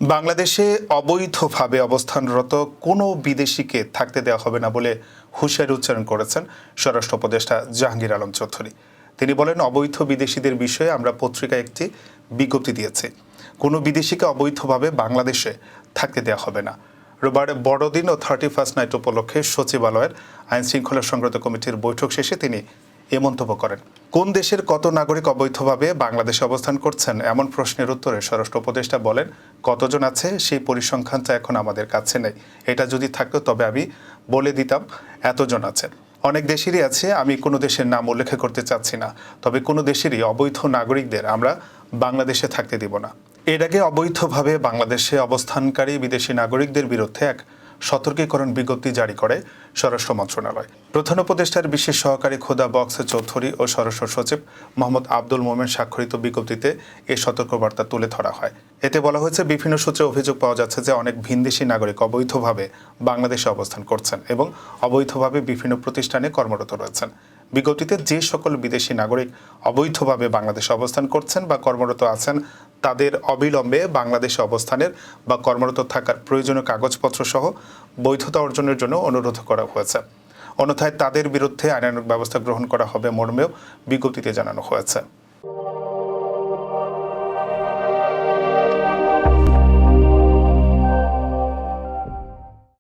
বাংলাদেশে অবৈধভাবে অবস্থানরত কোনো বিদেশিকে থাকতে দেওয়া হবে না বলে হুঁশিয়ারি উচ্চারণ করেছেন স্বরাষ্ট্র উপদেষ্টা জাহাঙ্গীর আলম চৌধুরী। তিনি বলেন, অবৈধ বিদেশিদের বিষয়ে আমরা পত্রিকায় একটি বিজ্ঞপ্তি দিয়েছি। কোনো বিদেশিকে অবৈধভাবে বাংলাদেশে থাকতে দেওয়া হবে না। রোববার বড়দিন ও 31st নাইট উপলক্ষে সচিবালয়ের আইন শৃঙ্খলা সংক্রান্ত কমিটির বৈঠক শেষে তিনি এ মন্তব্য করেন। কোন দেশের কত নাগরিক অবৈধভাবে বাংলাদেশে অবস্থান করছেন এমন প্রশ্নের উত্তরে স্বরাষ্ট্র উপদেষ্টা বলেন, কতজন আছে সেই পরিসংখ্যানটা এখন আমাদের কাছে নেই। এটা যদি থাকতো তবে আমি বলে দিতাম এতজন আছে। অনেক দেশেরই আছে, আমি কোনো দেশের নাম উল্লেখ করতে চাচ্ছি না, তবে কোনো দেশেরই অবৈধ নাগরিকদের আমরা বাংলাদেশে থাকতে দিব না। এর আগে অবৈধভাবে বাংলাদেশে অবস্থানকারী বিদেশি নাগরিকদের বিরুদ্ধে এক সতর্কীকরণ বিজ্ঞপ্তি জারি করে স্বরাষ্ট্র মন্ত্রণালয়। প্রধান উপদেষ্টার বিশেষ সহকারী খোদা বক্স চৌধুরী ও স্বরাষ্ট্র সচিব মোহাম্মদ আব্দুল মোমেন স্বাক্ষরিত বিজ্ঞপ্তিতে এই সতর্কবার্তা তুলে ধরা হয়। এতে বলা হয়েছে, বিভিন্ন সূত্রে অভিযোগ পাওয়া যাচ্ছে যে অনেক ভিনদেশি নাগরিক অবৈধভাবে বাংলাদেশে অবস্থান করছেন এবং অবৈধভাবে বিভিন্ন প্রতিষ্ঠানে কর্মরত রয়েছেন। বিজ্ঞপ্তিতে যে সকল বিদেশি নাগরিক অবৈধভাবে বাংলাদেশে অবস্থান করছেন বা কর্মরত আছেন তাদের অবিলম্বে বাংলাদেশে অবস্থানের বা কর্মরত থাকার প্রয়োজনীয় কাগজপত্র সহ বৈধতা অর্জনের জন্য অনুরোধ করা হয়েছে। অন্যথায় তাদের বিরুদ্ধে আইনানুগ ব্যবস্থা গ্রহণ করা হবে মর্মেও বিজ্ঞপ্তিতে জানানো হয়েছে।